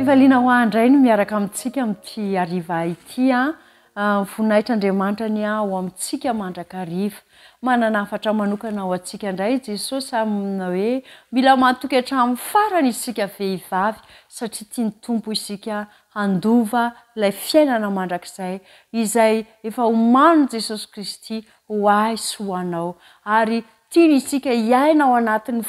Fivaliana ho andray no miaraka amintsika amin'ity hariva ity voninahitra Andriamanitra ny ho amintsika mandrakariva. Manana hafatra manokana ho antsika indray Jesosy amina hoe mila matoky hatramin'ny farany isika vehivavy satria tia ny Tompo isika handova ilay fiainana mandrakizay izay efa omano Jesosy Kristy ho ahy sy ho anao ary tiany isika hiaina ao anatin'ny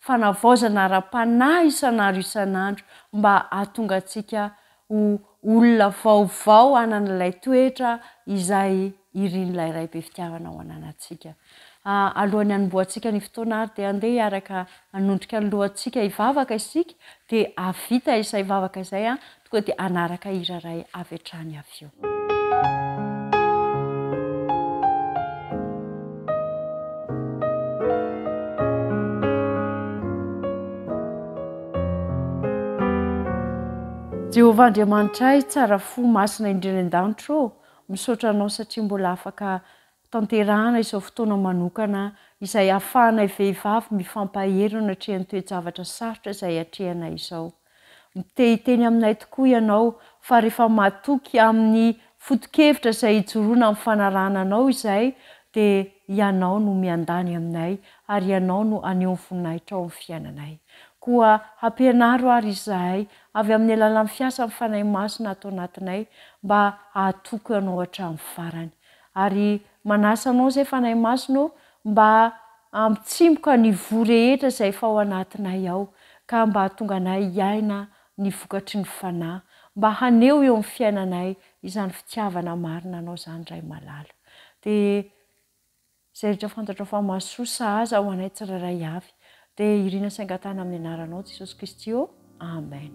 fanavaozana ara-panahy isan'andro mba hahatonga antsika ho olona vaovao hanana ilay toetra izay irian'ilay ray be fitiavana ho ananantsika. Alohan'ny hanomboantsika ny fotoana ary dia andeha hiaraka hanondrika ny lohantsika hivavaka isika dia avita izay hivavaka izay tonga dia hanaraka hira iray avy hatrany avy eo. Jehovah Andriamanitra tsara fo masina indrindra an-danitro misaotra anao satria mbola afaka tanterahana izao fotoana manokana izay ahafahanay vehivavy mifampaherina hatrehan'ny toe-javatra sarotra izay hatrehanay izao. Miteny aminay tokoa ianao fa rehefa matoky amin'ny foto-kevitra izay hijoroana amin'ny fanarahana anao izay dia ianao no miandany aminay ary ianao no aneho voninahitra ao amin'ny fiainanay. Koa hampianaro ary izahay avy amin'ny alalan'ny fiasa fanahy masina atao anatinay mba hahatoky anao hatramin'ny farany. Ary manasa anao izay fanahy masina mba hampitsimboka ny voa rehetra izay efa ao anatinay ao ka mba hahatonga anay hiaina ny vokatry ny fanahy, mba haneho eo amin'ny fiainanay izany fitiavana marina anao izany ray malala. Dia izay rehetra fantatra fa mahasoa sahaza ho anay tsirairay avy. Dia irina saingatana amin'ny anaranao Jesosy Kristy. Amen.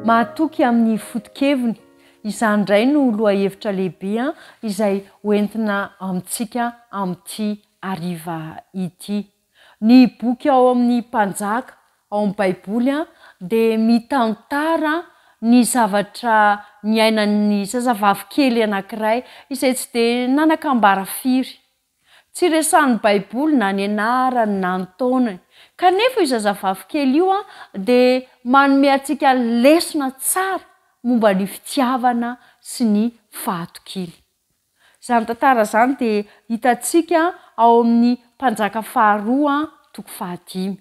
mahatoky amin'ny fotokeviny izany indray no loha hevitra lehibe izay hoentina amintsika amin'ity ariva ity. Ny boky ao amin'ny mpanjaka ao amin'ny baiboly dia mitantara ny zavatra niainan'ny zazavavy kely anankiray izay tsy dia nanakambara firy. Tsy resahan'ny baiboly na ny anarany na ny taonany, kanefa io zazavavy kely io dia manome antsika lesona tsara momba ny fitiavana sy ny fahatokiny. Izany tantara izany dia hitantsika ao amin'ny mpanjaka faharoa toko 15.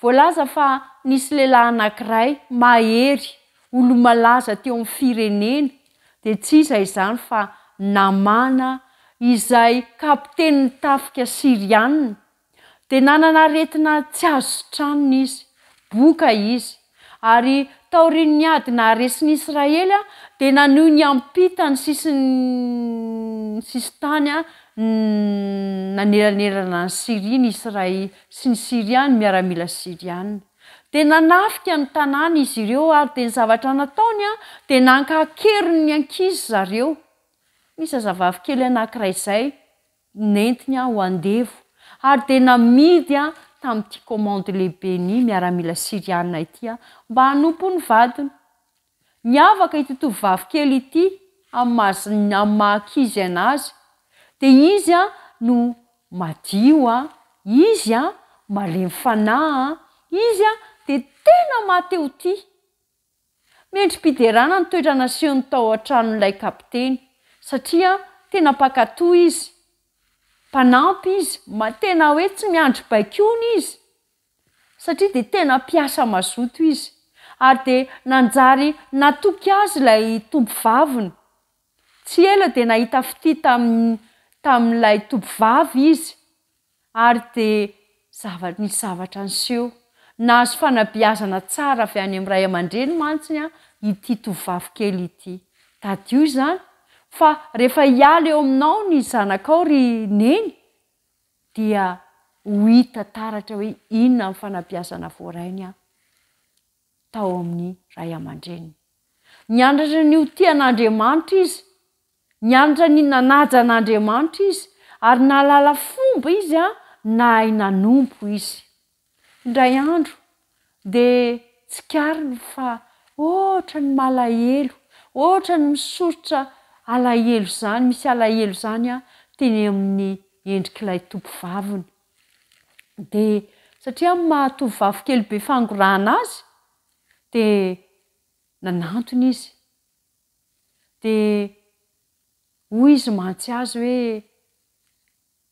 Voalaza fa nisy lehilahy anankiray mahery, olo malaza teo amin'ny firenena, dia tsy iza izany fa Namana, izay kapitenin'ny tafika Siriana, dia nanana aretina tsy azo sotranina izy, boka izy, ary taorian'ny ady naharesin'ny Israely dia naneho ny ampitany sisintany naneranerana ny Siria ny Israely sy ny Siriana miaramila Siriana. Dia nanafika ny tanàna izy ireo ary dia ny zavatra nataony dia nankakeriny ny ankizy zareo. Ny zazavavy kely anankiray izay nentiny ho andevo ary dia namidy tamin'ity komandy lehibe ny miaramila Siriana ity mba hanompo ny vadiny. Niavaka ity tovovavy kely ity amin'ny maha-ankizy anazy, dia izy no madio, izy malemy fanahy, izy dia tena mateo-tia. Miendrim-piderana ny toetra nasehony tao an-tranon'ilay kapiteny satria tena mpankatoa izy, mpanampy izy, tena hoe tsy miandry baikony izy satria dia tena mpiasa mazoto izy, ary dia nanjary natoky azy ilay tompom-baviny. Tsy ela dia nahita fity tamin'ilay tompom-bavy izy, ary dia nisy zavatra niseho, nahazo fanabeazana tsara avy any amin'ny ray aman-dreny mantsiny ity tovovavy kely ity. Tadio izany fa rehefa hiala eo aminao ny zanakao ry neny, dia ho hita taratra hoe inona ny fanabeazana voarainy tao amin'ny ray aman-dreny. Nianatra ny hotian'Andriamanitra izy, nianatra ny nanaja an'Andriamanitra izy, ary nahalala fomba izy nahay nanompo izy. Indray andro dia tsikariny fa ohatra ny malahelo, ohatra ny misorotra alahelo izany, misy alahelo izany teny amin'ny endrik'ilay tompom-baviny. Dia satria mahatovavy kely be fangorana azy, dia nanantony izy. Dia hoy izy mantsy azy hoe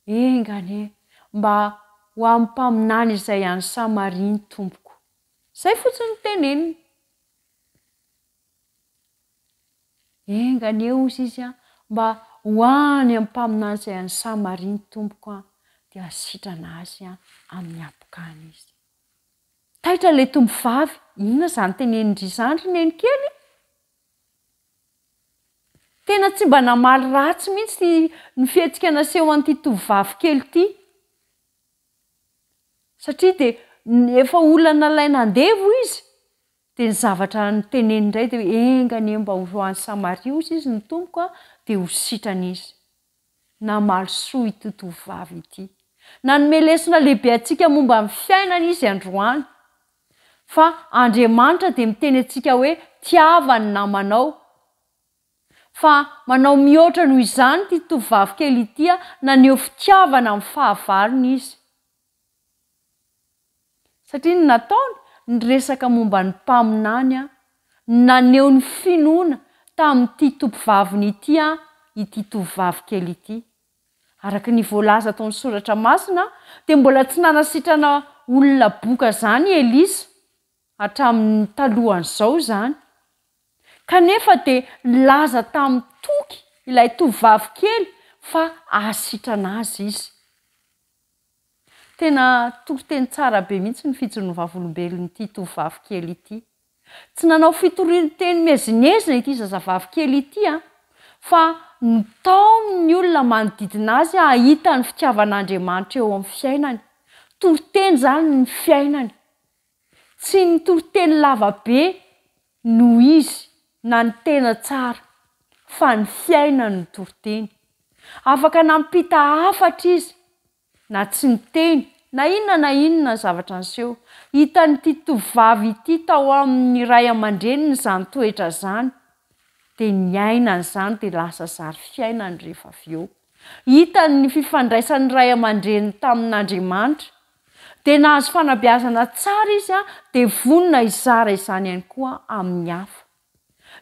engane mba ho amin'ny mpaminany izay any Samaria ny tompoko. Izay fotsiny teneniny. Engane hozy izy mba ho any amin'ny mpaminany izay any Samaria ny tompoko dia hasitrana azy amin'ny apokany izy. taitra le tombo vavy, inona zany tenenindry zandry neny kely? Tena tsy mba namaly ratsy mihitsy ny fihetsika naseho an'ity tovovavy kely ity. Satria dia efa olana nalaina andevo izy, dia ny zavatra nyteneny indray dia engany mba ho any Samaria ozy izy ny tompoko dia ho sitrana izy. Namaly soa ity tovovavy ity. Nanome lesona lehibe antsika momba amin'ny fiainana izy androany. Fa Andriamanitra dia miteny antsika hoe tiava ny namanao. Fa manao mihoatra noho izany ity tovovavy kely ity naneho fitiavana amin'ny fahavalony izy. Satria ny nataony ny resaka momba ny mpaminany naneho ny finoana tamin'ity tovovaviny ity tovovavy kely ity. Araka ny voalaza tao ny soratra masina dia mbola tsy nanasitrana olona boka zany Elisa hatramin'ny talohan'izao zany. Kanefa dia laza tamin'ny toky ilay tovovavy kely fa ahasitrana azy izy. Tena toriteny tsara be mihitsy ny fijoroan'ny vavolombelon'ity tovovavy kely ity. Tsy nanao fitoriteny mezinezina ity zazavavy kely ity fa nataony olona manodidina azy ahita ny fitiavan'Andriamanitra eo amin'ny fiainany. Toriteny zany ny fiainany. Tsy ny toriteny lavabe no izy na ny tena tsara, fa ny fiainany ny toriteny. Afaka nampita hafatra izy, na tsy ny teny, na inona zavatra niseho. Hitan'ity tovovavy ity tao amin'ny ray aman-dreniny izany toetra zany, dia niainany izany dia lasa zary fiainany rehefa avy eo. Hitany ny fifandraisan'ny ray aman-dreniny tamin'Andriamanitra, dia nahazo fanabeazana tsara izy dia vonona hizara izany ihany koa amin'ny hafa.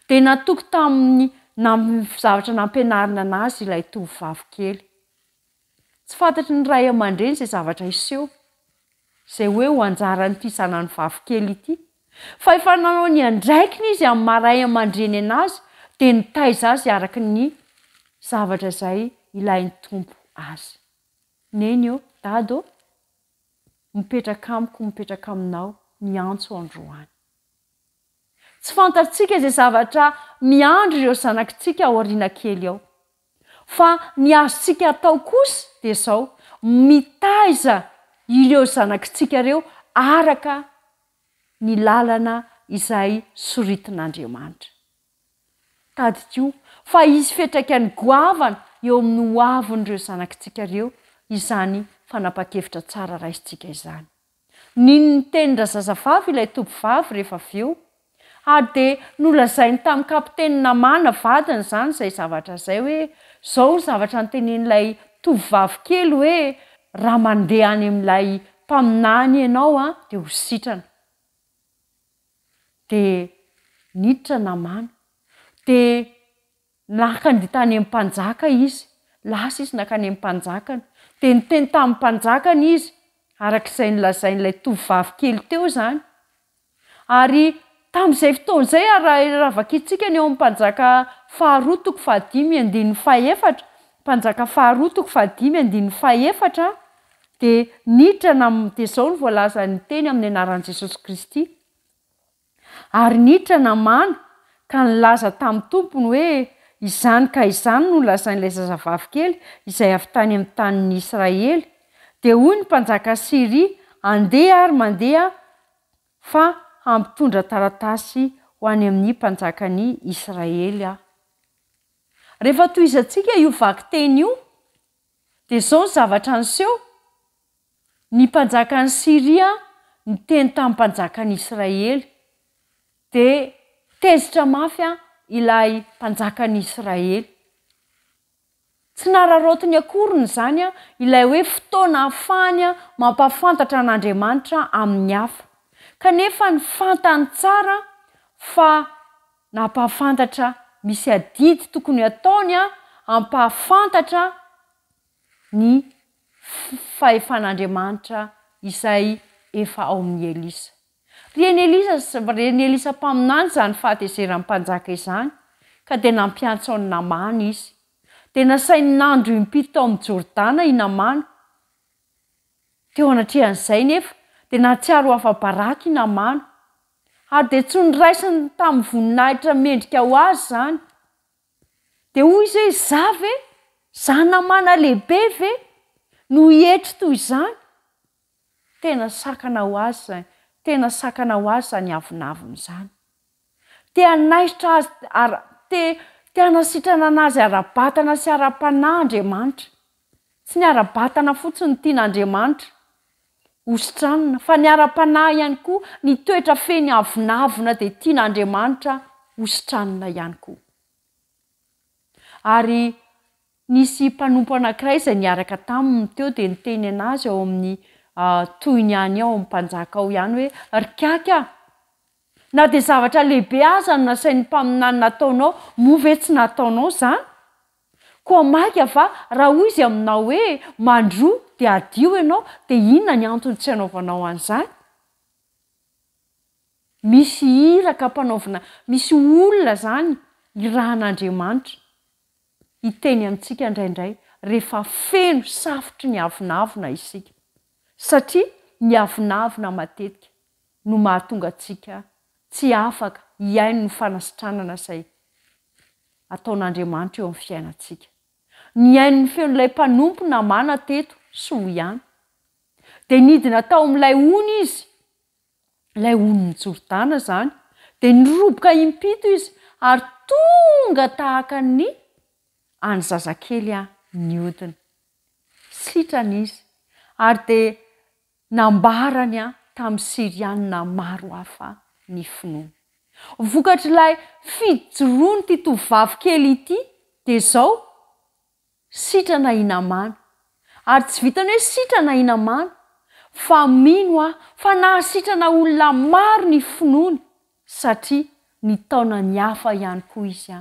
Dia natoky tamin'ny zavatra nampianarina anazy ilay tovovavy kely. Tsy fantatry ny ray aman-dreny izay zavatra hiseho, izay hoe ho anjaran'ity zanany vavy kely ity. Fa efa nanao ny andraikiny izy amin'ny maha ray aman-dreny anazy, dia nitaiza azy araka ny zavatra izay ilain'ny tompo azy. Neny eo, dado, mipetraka amiko, mipetraka aminao, miantso androany. Tsy fantatsika izay zavatra miandry ireo zanakitsika ao aoriana kely ao. Fa ny azontsika atao kosa dia izao, mitaiza ireo zanakitsika ireo araka ny lalana izay soritin'Andriamanitra. Tadiko, fa izy fiantraikany goavana eo amin'ny hoavin'ireo zanakitsika ireo izany fanapa-kevitra tsara raisitsika izany. Ninony tenin-dra zazavavy ilay tovovavy rehefa avy eo, ary dia nolazainy tamin'ny kapiteny Namana vadiny izany izay zavatra izay hoe izao ny zavatra notenen'ilay tovovavy kely hoe raha mandeha any amin'ilay mpaminany ianao dia ho sitrana. Dia niditra Namana, dia nakany tany amin'ny mpanjaka izy, lasa izy nakany amin'ny mpanjakany, dia niteny tamin'ny mpanjakany izy arak'izay nolazain'ilay tovovavy kely teo zany. Ary tamin'izay fotoan'izay aravakitsika ny eo amin'ny mpanjaka faharoa toko fahadimy andininy fahefatra, mpanjaka faharoa toko fahadimy andininy fahefatra, dia niditra dia izao ny voalaza ny teny amin'ny anaran'i Jesosy Kristy. Ary niditra Namana ka nilaza tamin'ny tompony hoe izany ka izany no nolazain'ilay zazavavy kely izay avy tany amin'ny tanin'ny Israely. Dia hoy ny mpanjaka Siria, andeha ary mandeha fa hampitondra taratasy ho any amin'ny mpanjakany Israely aho. Rehefa tohizantsika io vaky teny io, dia izao ny zavatra niseho. Ny mpanjakany Siria niteny tamin'ny mpanjakany Israely, dia tezitra mafy ilay mpanjakany Israely. Tsy nararaotiny akoriny izany ilay hoe fotoana ahafahany mampafantatra an'Andriamanitra amin'ny hafa. Kanefa ny fantany tsara fa nampahafantatra misy adidy tokony ataony hampahafantatra ny fahefan'Andriamanitra izay efa ao amin'ny Elisa. Reny Elisa mpaminany izany fahatezeran'ny mpanjaka izany, ka dia nampiantso ny Namana izy. Dia nasainy nandro impito tao amin'ny Jordana i Namana. Teo anatrehan'izay nefa, dia natsiaro afa-baraky namana ary dia tsy nyraisiny tamin'ny voninahitra mendrika ho azy zany dia hoy izy hoe za ve za namana lehibe ve no hietry toy izany tena sakana ho azy zany tena sakana ho azy zany avinaviny zany tea naisitra azy tea nasitrana anazy ara-batana sy ara-panahy Andriamanitra tsy ny ara-batana fotsiny tian'Andriamanitra hositranina fa ny ara-panahy ihany koa ny toetra feny avinavina dia tian'Andriamanitra hositranina ihany koa ary nisy mpanompo anankiray izay niaraka taminy teo dia niteny anazy ao amin'ny toyny ihany ao amin'ny mpanjaka ao ihany hoe rikaka na dia zavatra lehibe aza no nasain'ny mpaminany nataonao moa ve tsy nataonao zany koa maika fa raha hoy izy aminao hoe mandroa dia adio ianao dia inona ny antony tsy hanaovanao an'izany misy iraka mpanaovina misy olona zany irahan'Andriamanitra hiteny amintsika indraindray rehefa feno safotry ny avinavina isika satria ny avinavina matetika no mahatonga antsika tsy afaka hiaino ny fanasitranana izay ataon'Andriamanitra eo amin'ny fiainantsika ny haino ny feon'ilay mpanompo namana teto soa ihany dia nidina tao amin'ilay ony izy ilay oniny Jordana zany dia niroboka impito izy ary tonga tahaka ny any zazakely ny odiny sitrana izy ary dia nambarany tamin'ny Sirianina maro hafa ny finoana vokatr'ilay fijoroany ity tovovavy kely ity dia zao sitrana inamana ary tsy vitany hoe sitrana inamana fa mino fa nahasitrana olona maro ny finoany satria ny taona ny hafa ihany koa izy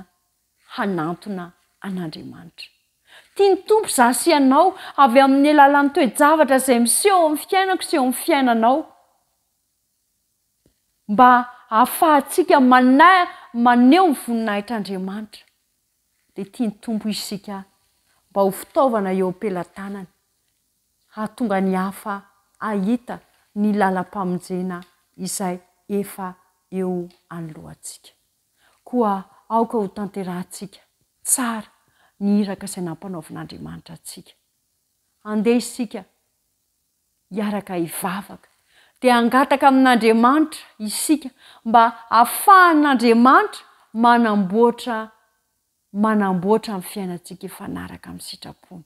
hanantona an'Andriamanitra tia ny tompo za sy ianao avy amin'ny alalan'ny toe-javatra izay miseho amin'ny fiainako sy eo amin'ny fiainanao mba ahafahantsika maneho ny voninahitr'Andriamanitra dia tia ny tompo isika mba ho fitaovana eo am-pelantanany hahatonga ny hafa ahita ny lalam-pamonjena izay efa eo anoloantsika koa aoka ho tanterahantsika tsara ny iraka izay nampanaovin'Andriamanitra antsika andeha isika hiaraka hivavaka dia hangataka amin'Andriamanitra isika mba ahafahan'Andriamanitra manamboatra amin'ny fiainantsika efanaraka amin'ny sitrapony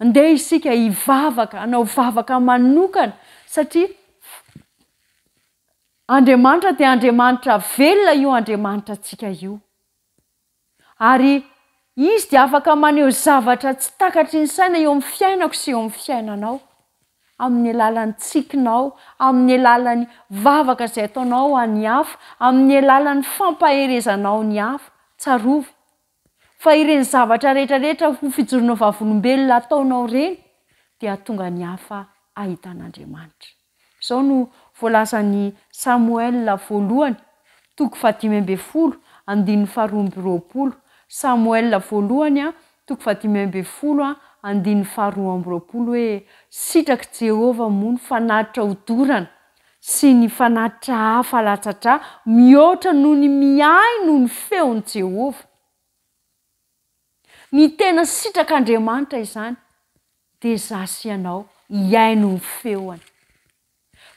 andeha isika hivavaka hanao vavaka manokana satria Andriamanitra dia Andriamanitra velona io Andriamanitra antsika io ary izy dia afaka maneho zavatra tsy takatry ny saina eo amin'ny fiainako sy eo amin'ny fiainanao amin'ny alalan'ny tsikinao amin'ny alalan'ny vavaka izay ataonao any hafa amin'ny alalan'ny fampaherezanao ny hafa tsarovy fa ireny zavatra rehetrarehetra ho fijoroana vavolombelona ataonao reny dia hatonga ny hafa ahitan'Andriamanitra izao no voalazan'ny Samuela voalohany 5:20 andininy 2:20 Samuela voalohany 5:20 andininy 2:20 hoe sitraky Jehova moa ny fanatitra hodorana sy ny fanatitra hafa latsatra mihoatra noho ny miay noho ny feon'i Jehova ny tena sitrak'Andriamanitra izany dia za sy ianao hiaino ny feoany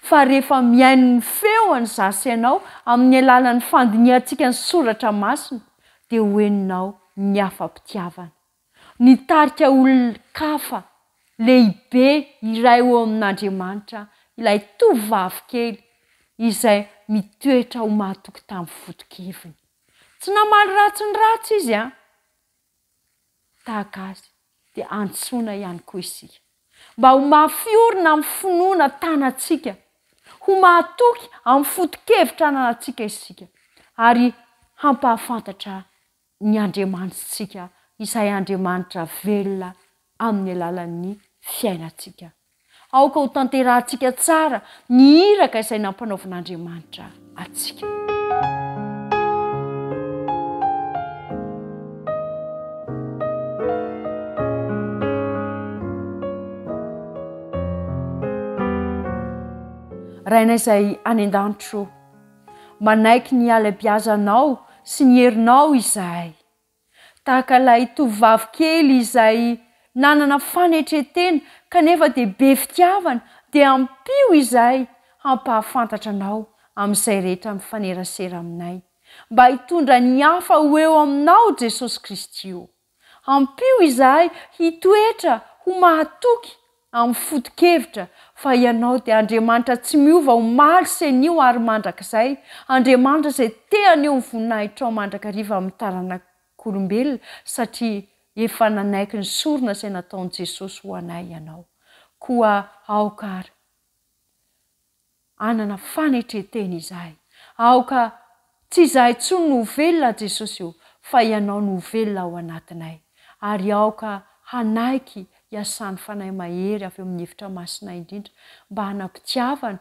fa rehefa miaino ny feoany za sy ianao amin'ny alalan'ny fandinihantsika ny soratra masina dia hoeninao ny afa-pitiavana ny tarika olon-kafa lehibe iray eo amin'Andriamanitra ilay tovovavy kely izay mitoetra ho mahatoky tamin'ny fotokeviny tsy namaly ratsy ny ratsy izy tahaka azy dia antsoina ihany koa isika mba ho mahafiorina amin'ny finoana tanantsika ho mahatoky amin'ny fotokevitra anantsika isika ary hampahafantatra ny Andriamanitsika izay Andriamanitra velona amin'ny alalan'ny fiainantsika aoka ho tanterahantsika tsara ny iraka izay nampanaovin'Andriamanitra atsika rainay izay any an-danitro manaiky ny ala-biazanao sy ny herinao izahay tahaka ilay tovovavy kely izay nanana fanetretena kanefa dia be fitiavana dia ampio izahay hampahafantatra anao amin'izay rehetra mifanerasera aminay mba hitondra ny hafa ho eo aminao Jesosy Kristy io ampio izahay hitoetra ho mahatoky amin'ny foto-kevitra fa ianao dia Andriamanitra tsy miova ho maly senio ary mandrakizay Andriamanitra izay te-aneo ny voninahitra ao mandrakariva amin'ny taranak'olombelona satria efa nanaiky ny sorona izay nataon'i Jesosy ho anay ianao koa aoka ary anana fanetretena izahay aoka tsy izahay tsony no velona Jesosy io fa ianao no velona ao anatinay ary aoka hanaiky hiasany fanahy mahery avy amin'ny hevitra masinay indrindra mba hanapitiavana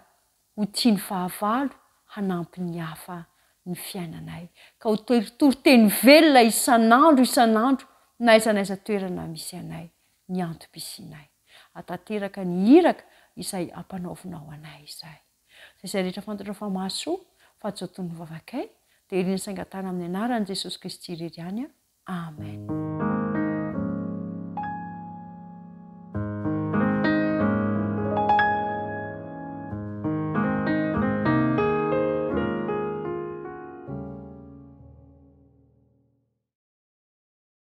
ho tiany fahavalo hanampy ny hafa ny fiainanay ka ho toriteny velona isan'andro na aiza toerana misy anay ny antom-pisianay atateraka ny hiraka izay ampanaovinao anay izay izay rehetra fantatra fa mahasoa fa tsy ho toy ny vavakay dia iriny saingatana amin'ny anaran'i Jesosy Kristy irery ihany. Amen.